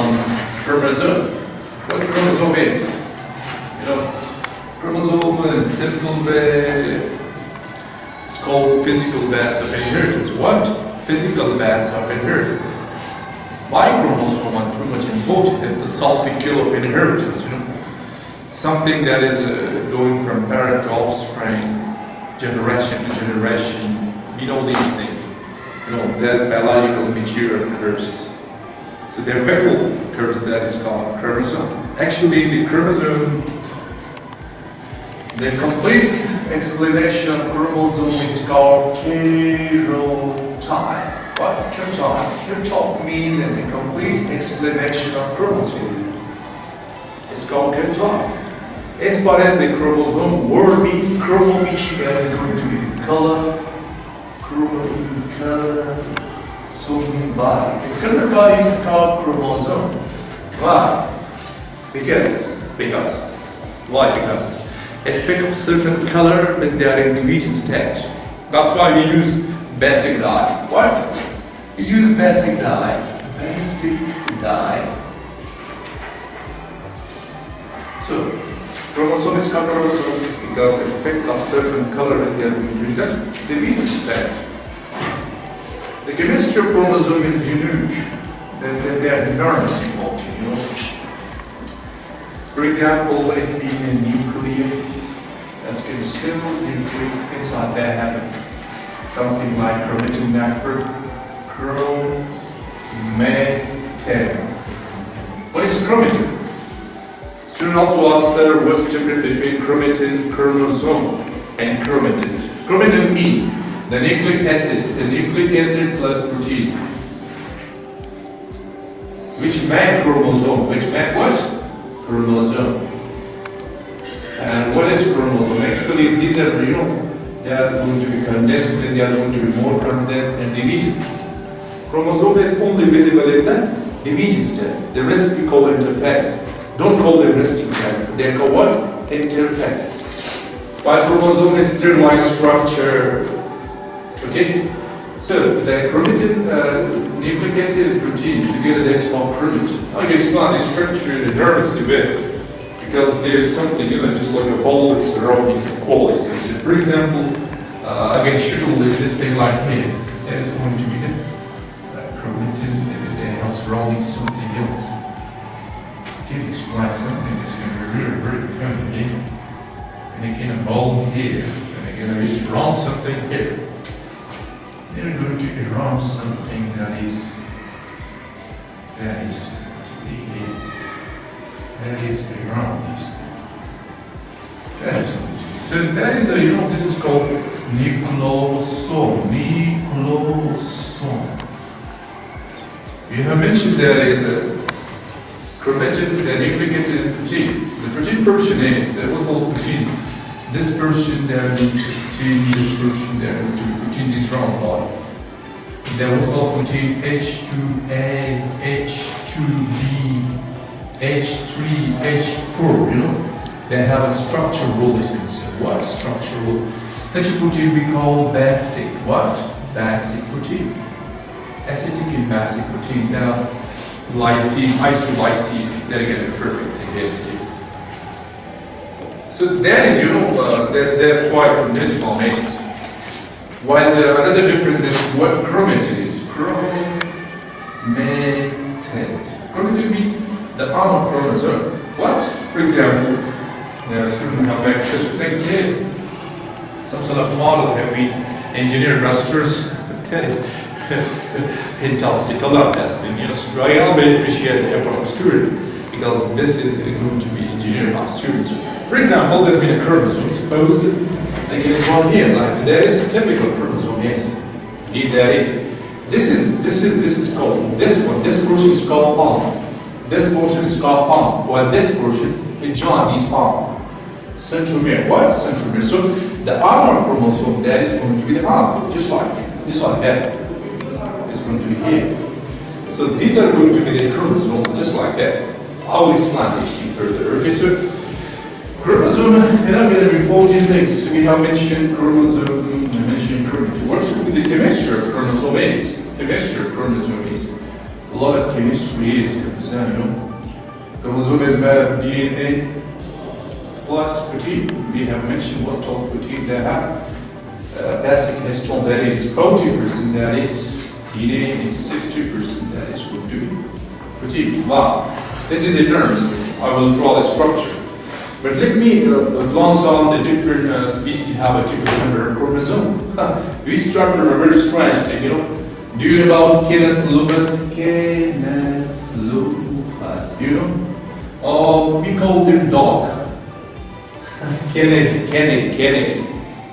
on chromosome. What chromosome is? Chromosome in simple way, it's called physical base of inheritance. What? Physical base of inheritance. Why chromosome are too much important at the salpicule of inheritance? Something that is going from parent to offspring, generation to generation. We know these things. That biological material occurs. So there are vehicle occurs that is called chromosome. Actually, the chromosome, the complete explanation of chromosome is called karyotype. What? Karyotype. Karyotype means that the complete explanation of chromosome is called karyotype. As far as the chromosome word means, chromo means that is going to be the color, chromatin color, some body. The color body is called chromosome. Why? Because. Why? Because it picks certain color when they are in division stage. That's why we use basic dye. What? We use basic dye. Basic dye. So, chromosome is called chromosome because it picks certain color when they are in division stage. The chemistry of chromosome is unique. They are enormously important, For example, let's be in a nucleus. Let's get a simple nucleus. Inside there have something like chromatin network. Chromatin. What is chromatin? Students also ask what's the difference between chromatin, chromosome, and chromatid. Chromatin means the nucleic acid plus protein, which make chromosome, which make what? Chromosome. And what is chromosome? Actually, these are, they are going to be condensed and they are going to be more condensed and divided. Chromosome is only visible in the division state. The rest we call interphase. Don't call them resting phase. They are called what? Interphase. While chromosome is thread-wise structure. Okay? So, the chromatin, nucleic acid and protein together, that's called chromatin. Okay, it's not a structure enormously big because there is something, just like a ball that's surrounding the coil is considered. For example, I can schedule this thing like here. That is going to be the chromatin and surrounding something else. I can explain something that's going to be really, very funny. And again, a ball here, and again, I surround something here. They're going to be around something that is around this thing. That is going to be. So that is this is called nucleosome. Nucleosome. We have mentioned there is a chromatin, the nucleic acid and protein. The protein portion is there was all protein. This portion there will be protein, this portion there will be protein, this round body. There was all protein H2A, H2B, H3, H4, They have a structural role is concerned. What structural role? Such a protein we call basic. What? Basic protein. Acetic and basic protein. Now, lysine, isolysine, they're getting perfect against it. So that is, they're quite condensed formations. While another difference is what chromatin is. Chromatid. Chromatin means the arm of chromosome. What? For example, the student have like such things here. Some sort of model have been engineered rasters. That is fantastic. I love that thing. So I always appreciate the effort of student because this is going to be engineered by students. For example, there's been a chromosome. Suppose I get one here, like there is typical chromosome, yes. If there is. This is called this one. This portion is called arm. This portion is called arm. While this portion it joins these arm. Centromere. What? Centromere. So the arm of chromosome that is going to be the arm, just like that. It's going to be here. So these are going to be the chromosome, just like that. I will explain this further. Okay, so chromosome, there are very important things. We have mentioned chromosome, we mentioned chromatin. What should be the chemistry of chromosome is? Chemistry of chromosome is a lot of chemistry is concerned, you know. Chromosome is made of DNA plus 14. We have mentioned what all 14 they have. Basic histone, that is 40%, that is DNA is 60%, that is going to be 14. Wow, this is enormous. I will draw the structure. But let me glance on the different species have a typical number of chromosomes. We start with a very strange thing, you know. Do you know about Canis lupus? Canis lupus, you know? Or we call them dog. Kennedy.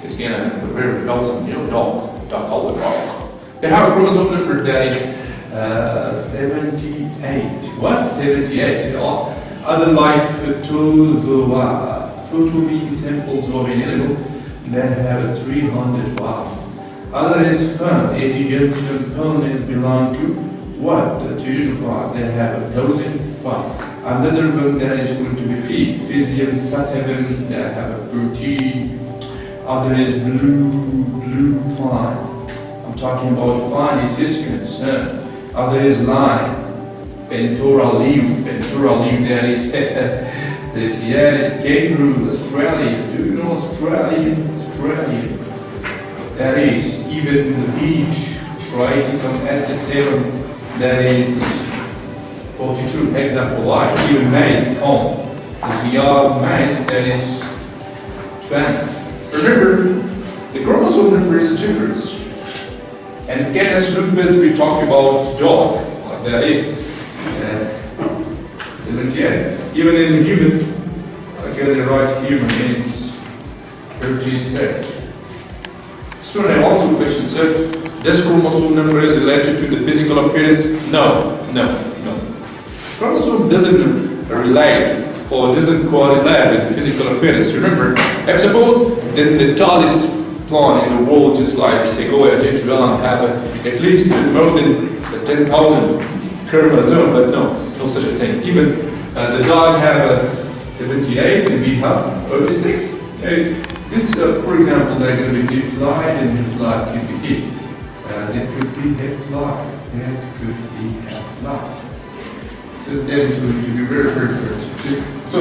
It's gonna very awesome, you know, dog called the dog. They have a chromosome number that is 78. What? 78? Other like photomean samples of an animal, they have 300. Wow. Other is fun. Edible components belong to what? To usual. They have 1,000. Wow. Another one that is going to be physium sativum, they have a protein. Other is blue fine. I'm talking about fine is concerned. Other is line. Ventura leaf, that is 38. Kangaroo, Australia. Do you know Australia? That is even the beach. Triticum acetabulum, that is 42. Example like even maize corn. If we are maize, that is 20. Remember, the chromosome number is different. And Canis lupus, we talk about dog. That is 78. Even in the human, again the right human is 36. So I also question, sir, this chromosome number is related to the physical appearance? No. Chromosome doesn't relate or doesn't correlate with the physical appearance. Remember, I suppose that the tallest plant in the world, just like Sequoia, Dendron, have at least more than 10,000 chromosomes, but no such a thing. Even the dog have 78 and we have 36. This, for example, they're going to be fly and fly could be here. That could be fly. That could be fly. So that is going to be very good. So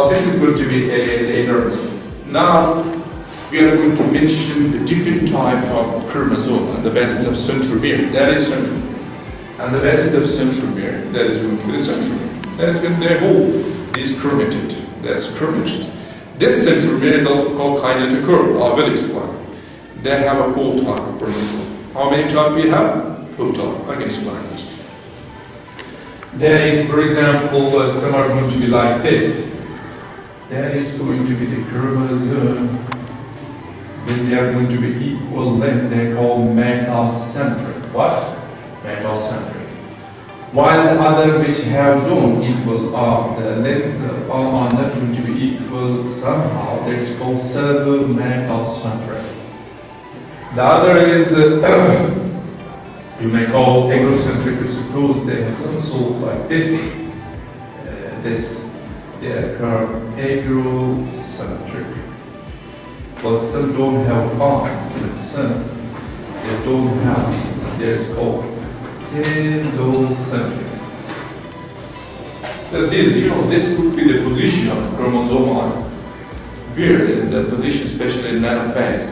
this is going to be a nervous. Now we are going to mention the different type of chromosome on the basis of centromere. That is centromere. And the basis of centromere, that is going to be the centromere. That is going to be the whole is chromatid. That's chromatid. This centromere is also called kinetochore. I will explain. They have a 4 type of chromosome. How many types we have? 4 types. I can explain this. There is, for example, some are going to be like this. That is going to be the chromosome. Then they are going to be equal length. They're called metacentric. What? Metacentric. While the other which have don't equal arm, the length are not going to be equal somehow. That's called servo-metacentric. The other is you may call agrocentric, but suppose they have some sort like this. They are called agrocentric. Well, some don't have arms, but some they don't have these. There's called telomeres. So this could be the position of the chromosome vary in the position, especially in metaphase.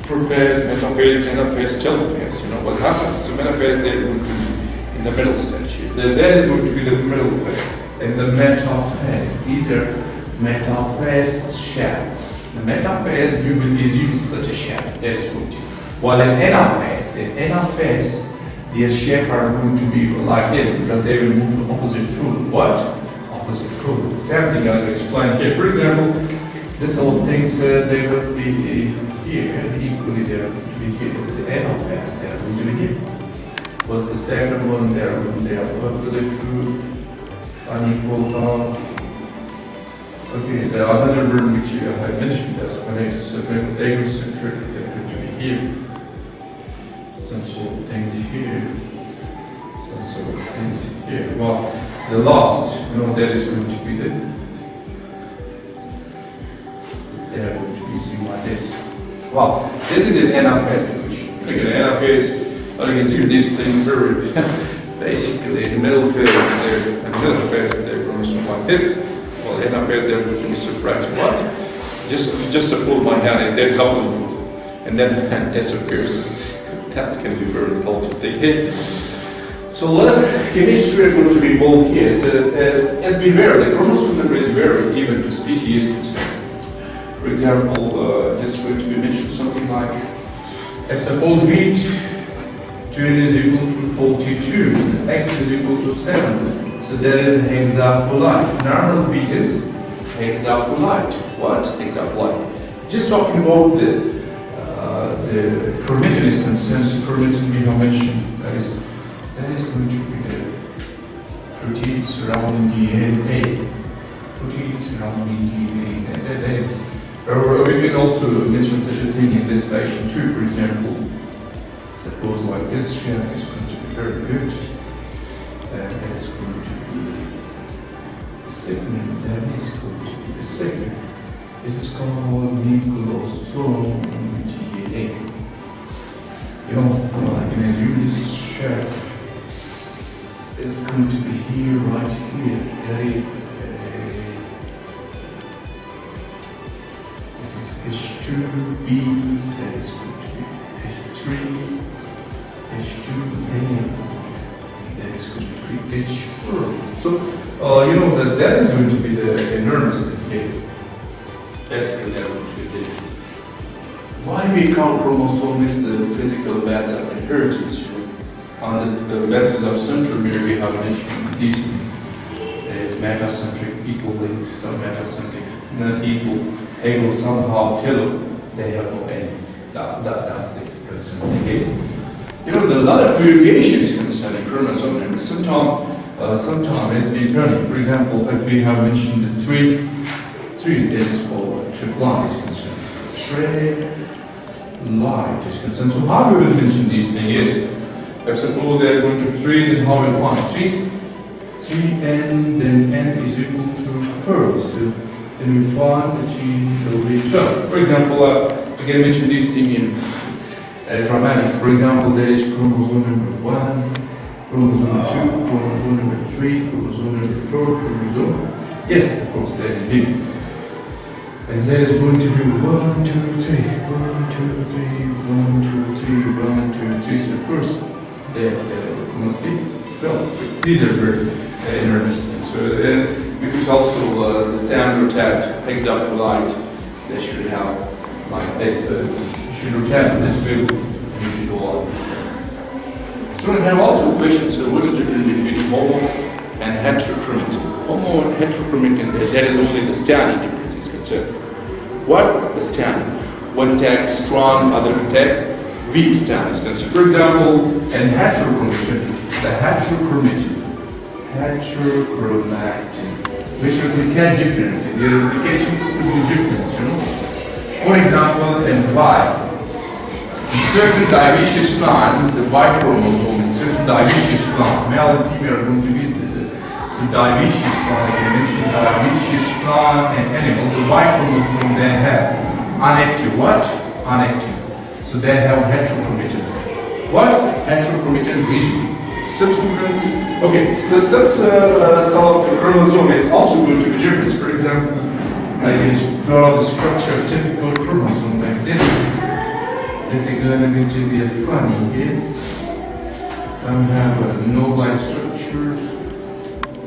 Prophase, metaphase, anaphase, telophase. What happens? So metaphase, they're going to be in the middle stage here. That is going to be the middle phase. And the metaphase, these are metaphase shape. The metaphase is used such a shape. That is going to. While in anaphase, their shape are going to be like this because they will move to opposite fold. What? Opposite fold. Same thing I will explain here. For example, this whole things they will be here and equally they are going to be here. The anaphase they are going to be here. Was the second one there when they are opposite fold, unequal. Okay, the other word which I mentioned that's when it's agrocentric, they're going to be here. Some sort of things here, some sort of things here. Well, the last, that is going to be they are going to be using like this. Well, this is an anaphase position. Again, anaphase, Well, you can see this thing very basically in the middle phase there chromosome like this. Well, the anaphase they're going to be subtracted what? Just suppose my hand is there also full, and then disappears. That's going to be very important thing here. So a lot of chemistry are going to be involved here. So, as we vary, the chromosome number is very even to species. For example, just going to be mentioned something like, if suppose wheat gene is equal to 42, and X is equal to 7, so that is hexafolite. Normal wheat is hexafolite. What? Hexafolite. Just talking about the chromatin is concerned. Chromatin we have mentioned that is going to be the proteins surrounding DNA. Proteins surrounding DNA. That is. Or we can also mention such a thing in this fashion too. For example, suppose like this here is going to be very good. That is going to be the second. That is going to be the second. This is called nucleosome DNA. You know, I can assume this chef is going to be here, right here. This is H2B, that is going to be H3, H2A, that is going to be H4. So, you know that is going to be the enormous thing. That's going to be the why we count chromosome is the physical basis of inheritance. On the basis of centromere, we have mentioned these. There is metacentric, equal linked, some metacentric, not equal, able somehow telo. They have no end. That's the concern. Case. You know, there are a lot of variations concerning chromosome numbers. Sometimes it's been running. For example, if we have mentioned the three that is called triplet is concerned. Light is concerned. So how we will mention these things is, if suppose they are going to 3, then how we find 3n, then n is equal to 4. So then we find the gene will be 12. For example, we can mention these things in dramatic. For example, there is chromosome number 1, chromosome 2, chromosome number 3, chromosome number 4, chromosome. Yes, of course, there indeed. And there is going to be 1, 2, 3, 1, 2, 3, 1, 2, 3, 1, 2, 3. So of course, there must be 12. These are very interesting. So because also the sound rotate hexafolite, they should have like this. Should rotate this way. You should go on this way. Students have also questions. So what is the difference between homo and heterochromatin? Homo and heterochromatin, that is only the standard difference is concerned. What the standard? One tag strong, other tag weak stand is concerned. For example, in heterochromatin, the heterochromatin, which replicate differently. The replication could be different, you know. For example, in Y, in certain dioecious plant, the Y chromosome, in certain dioecious plant, male and female are going to be so dioecious plant, I can mention dioecious plant and animal, the Y chromosome they have unactive. What? Unactive. So they have heterochromatin. What? Heterochromatin region. Subsequent. Okay, so some chromosome is also going to be different. For example, I can draw the structure of typical chromosome like this. This is going to be a funny here. Some have a no-like structure.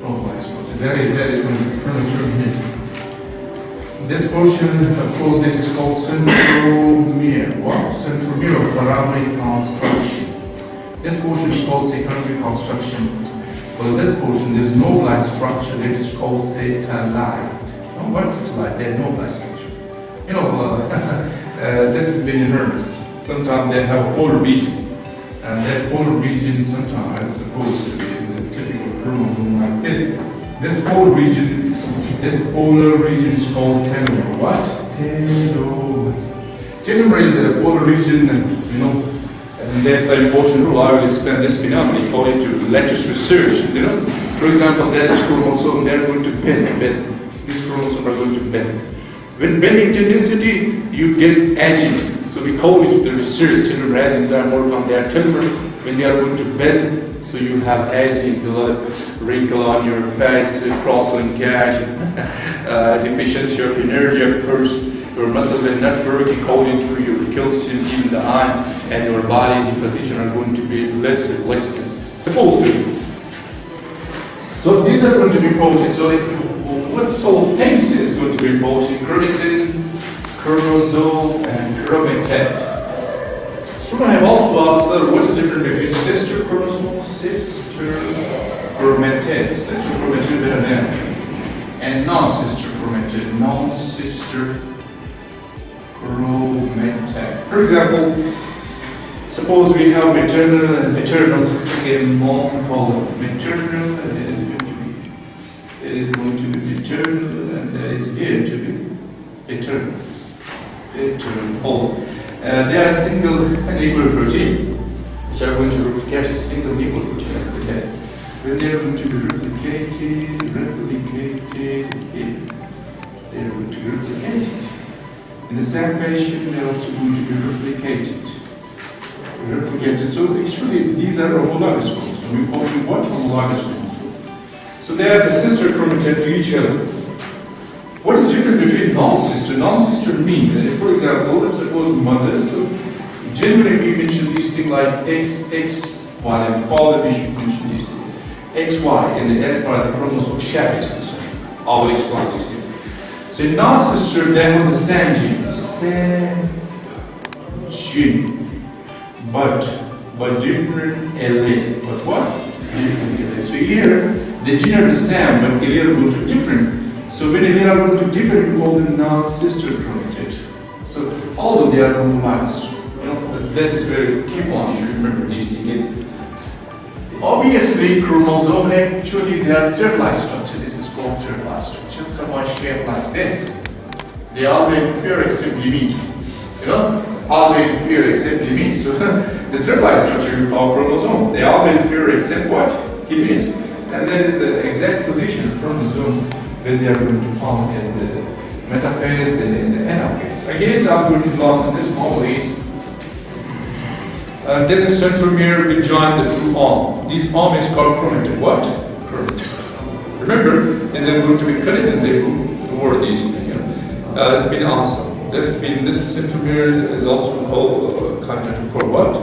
No-like structure. That is going to be chromosome here. This portion, this is called centromere. What? Centromere primary construction. This portion is called secondary construction. For this portion, there's no light structure that is called satellite. No, what's satellite? There's no light structure. You know, this has been enormous. Sometimes they have a polar region, and that polar region sometimes is supposed to be in the typical chromosome like this. This polar region is called telomere. What? Telomere. Telomere is a polar region, you know, and they play an important role. I will explain this phenomenon according to latest research. You know, for example, that is chromosome. They are going to bend. These chromosomes are going to bend. When bending tendency, you get aging. So we call it the research telomeres are more on their telomere. when they are going to bend, so you have aging, a lot of wrinkle on your face, cross-linkage, deficiency of energy occurs, your muscle will not work according to your calcium, even the iron, and your body deposition are going to be less than supposed to be. So these are going to be proteins. So what sort of things is going to be protein? Chromatin, chromosome, and chromatid. Students have also asked, what is the difference between sister chromosomes, sister chromatid, sister chromatid better name, and non-sister chromatid, non-sister chromatid. For example, suppose we have maternal and paternal in one column. Maternal, and there is going to be maternal, and there is here to be paternal. Paternal. They are single nuclear protein, which are going to replicate a single nuclear protein. When they are going to be replicated here, they are going to be replicated. In the same patient, they are also going to be replicated. So actually, these are homologous chromosomes. We call them what? Homologous chromosomes. So they are the sister chromatid to each other. What is the difference between non-sister? Non-sister mean, for example, let's suppose mother. So generally we mention these things like X, Y, and father we should mention these things. X, Y, and the X part of the chromosome shape is concerned. I will explain these things. So non-sister, they have the same gene, but different allele. But what? Different allele. So here, the gene are the same, but allele go to different. So when they are going to different, we call them non-sister chromatid. So although they are homologous, that is very key one. You should remember these things. Obviously, chromosome actually they are thread-like structure. This is called thread-like structure. Somewhat shaped like this. They all inferior except limit. All inferior except limit. So the thread-like structure we call chromosome. They all inferior except what? Limit. And that is the exact position of chromosome when they are going to form in the metaphase and in the anaphase. Again, so I'm going to focus on this model is this is centromere, we join the two arms. This arm is called chromatid. What? Chromatid. Remember, these are going to be connected, they will over these things. It's been awesome. This centromere is also called connected to what?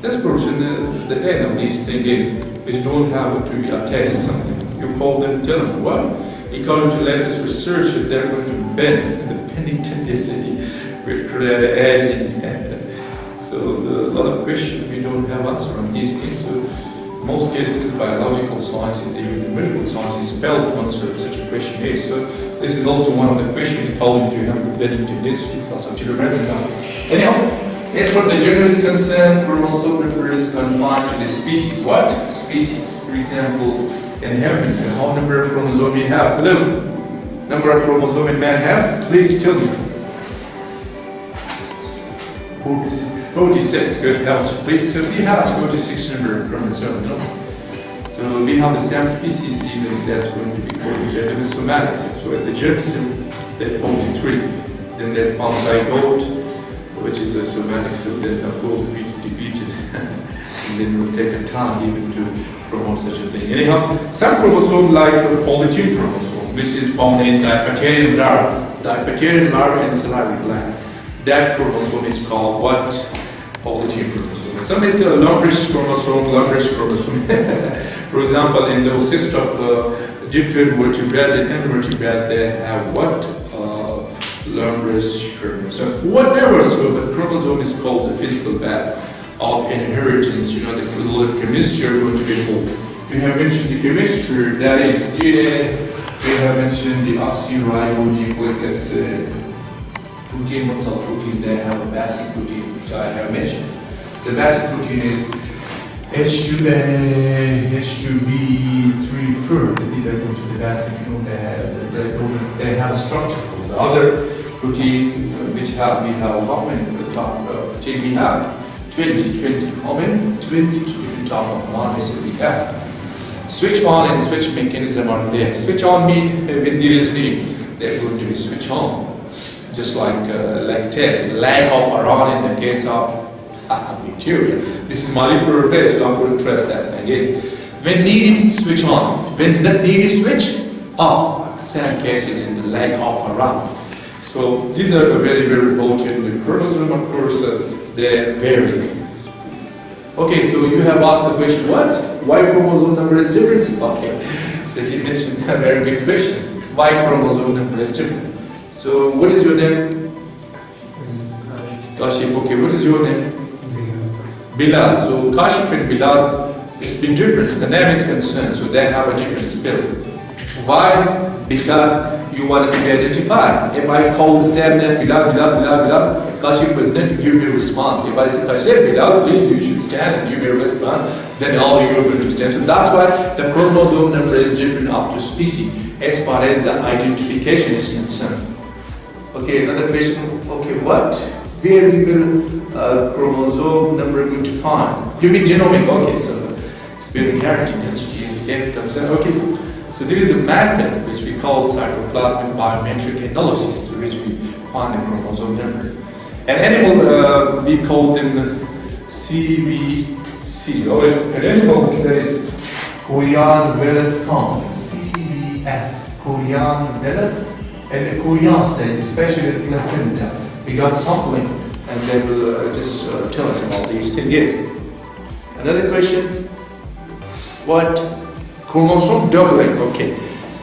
This portion, the end of these things which don't have to be attached to something. You call them telomere. What? According to latest research, they're going to bend the bending tendency will create an edge in the end. So a lot of questions we don't have answer on these things. So most cases, biological sciences, even medical sciences, spell to answer such a question is. So this is also one of the questions according to have the bending tendency because of telomeres. Anyhow, as far as the general is concerned, chromosome is confined to the species. What? Species. For example, in human, how number of chromosomes you have? Hello? Number of chromosomes in man have? Please tell me. 46. 46, good health. Please, so we have 46 number of chromosomes, no? So we have the same species, even that's going to be called the somatic. So at the germ cell, that's 43. Then there's polyzygote, which is a somatic cell, then of course be defeated. And then it will take a time even to promote such a thing. Anyhow, some chromosome like polytene chromosome, which is found in diapatarian larva and salivary gland. That chromosome is called what? Polytene chromosome. Some is a longish chromosome. For example, in the cyst of different vertebrate and invertebrate, they have what? Longish chromosome. Whatever, so the chromosome is called the physical base of inheritance, the chemistry are going to be called. We have mentioned the chemistry, that is DNA. We have mentioned the deoxyribonucleic acid protein, what cell protein, they have a basic protein, which I have mentioned. The basic protein is H2A, H2B, 3, these are going to be basic, they have a structure. The other protein, which we have how many at the top protein we have? 20, how many? 20 to the top of one is we have. Switch on and switch mechanism are there. Switch on mean when there is need, they're going to be switch on. Just like lactase, lag of iron in the case of material. This is molecular base, so I'm going to stress that again. When needed, switch on. When not needed, switch off. Same cases in the leg up around. So these are very, very important. The chromosome, of course, they vary. Okay, so you have asked the question, what? Why chromosome number is different? Okay, so he mentioned a very good question. Why chromosome number is different? So what is your name? Kashif. Okay, what is your name? Bilal. So Kashif and Bilal, it's been different. The name is concerned, so they have a different spell. Why? Because you want to be identified. If I call the same name, Bilal, Kashif will not give me a response. If I say, Kashif, Bilal, please, you should stand and give me a response, then all you are going to stand. So that's why the chromosome number is different up to species as far as the identification is concerned. Okay, another question. Okay, what? Where we will chromosome number going to find? You mean genomic? Okay, so it's very inheritance density is concerned. Okay. So there is a method which we call cytoplasmic biometric analysis, to which we find the chromosome number. An animal, we call them CVC, or an animal that is Korean Velocon, CVS, Korean Velos, and the Korean state, especially the placenta. We got sampling, and they will just tell us about these things. Yes. Another question. What? Chromosome doubling, okay.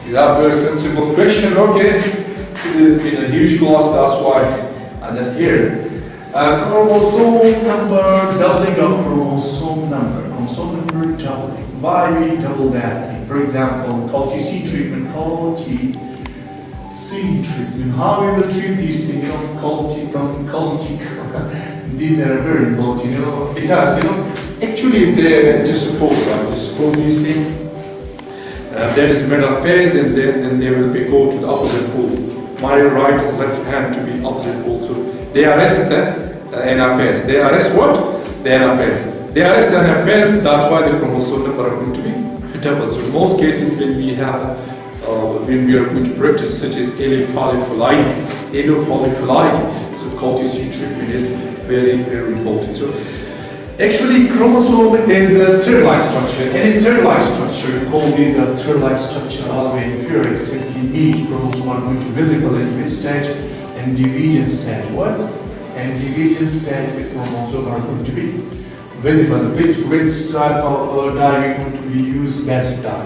That's a very sensible question, okay. It's been a huge class, that's why I'm not here. Chromosome number, doubling of chromosome number doubling. Why we double that thing? For example, COLT-C treatment, how we will treat these things, COLT-C, these are very important, because, actually they just suppose these things. That is metaphase, and then they will go to the opposite pole. My right and left hand to be opposite pole. So they arrest the anaphase. They arrest what? The anaphase. They arrest the anaphase. That's why the chromosome number are going to be double. So in most cases, when we are going to practice such as allele polyphyllide, so COLT-C treatment is very, very important. So actually, chromosome is a thread-like structure, and in thread-like structure, we call these a thread-like structure all the way inferior. Simply each chromosome are going to visible in which stage? And division stage. What? And division stage with chromosome are going to be visible. Which type of dye we going to be used? Basic dye.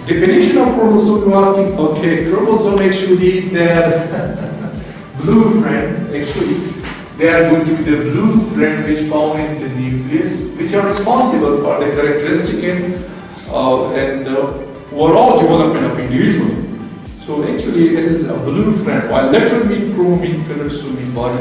Definition of chromosome, you're asking, okay, chromosome actually, their blue frame, actually, they are going to be the blue thread which found in the nucleus, which are responsible for the characteristic and overall development of individual. So actually it is a blue thread, while lateral mean chrome mean color, so mean body.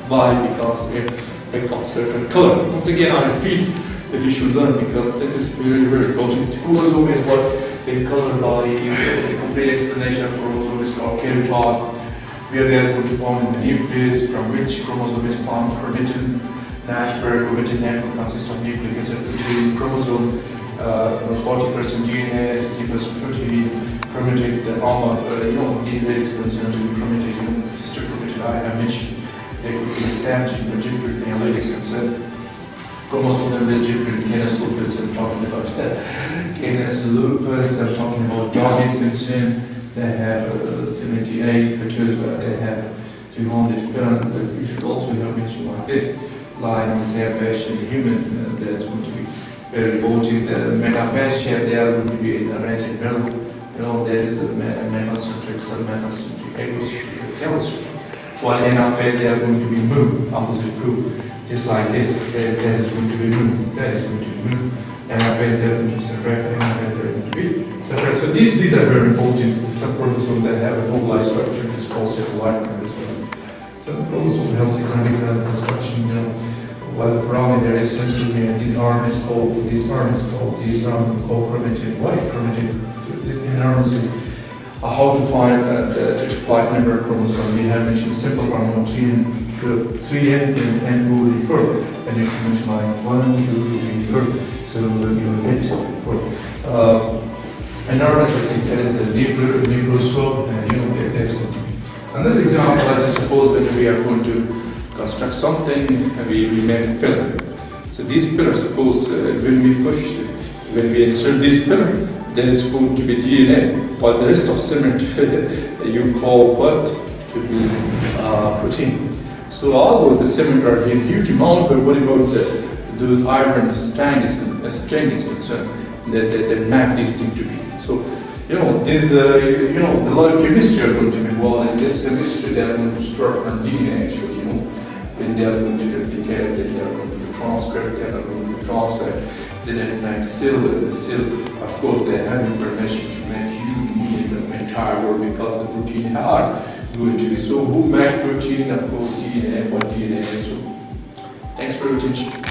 Why? Because it becomes certain color. Once again, I feel that you should learn, because this is very, very important. Chromosome is what they color body. The complete explanation of chromosome is called karyotype. Where they are going to form in the nucleus, from which chromosome is formed, chromatin network. Chromatin network consists of nucleic acid, protein, chromosome, 40% DNA, 60% protein, chromatin, the arm of, these ways concerned to be chromatin, sister chromatin I mentioned. They could be the same gene, but different, the ladies concerned. Chromosome number is different, canis lupus, I'm talking about that. Canis lupus, I'm talking about dog is concerned. They have 78 features, they have 200 film, but you should also have mentioned like this line on the same page in the human, that's going to be very important. The metaphase shape, they are going to be arranged in middle. There is a metacentric, submetacentric, egocentric, telomeres. While anaphase, they are going to be moved, opposite food. Just like this, that is going to be moved, that is going to be moved. Anaphase, they are going to be separate, anaphase, they are going to be separate. So these are very important. Some chromosomes that have a localized structure is called satellite chromosome. Some chromosome helps economic construction, while around there is centromere. These arms called chromatin. Why chromatin? This enormously. How to find the triplet number of chromosome? We have mentioned simple one, 3 and will refer. And you should mention like 1, 2, refer. So you will get enormous, I think that is the nucleosome, and that's going to be. Another example, I just suppose that we are going to construct something, we make filler. So these pillars, of course, when we insert this filler, then it's going to be DNA, while the rest of cement you call what? To be protein. So although the cement are in huge amount, but what about the iron string is concerned, that map these things to be. So, there's a lot of chemistry are going to be involved in this chemistry. They are going to start on DNA actually, when they are going to replicate, then they are going to be transcribed, they are going to be transcribed, then it makes cell, the cell, of course, they have information to make you in the entire world because the protein are going to be. So who make protein? Of course, DNA, what DNA is. So thanks for your attention.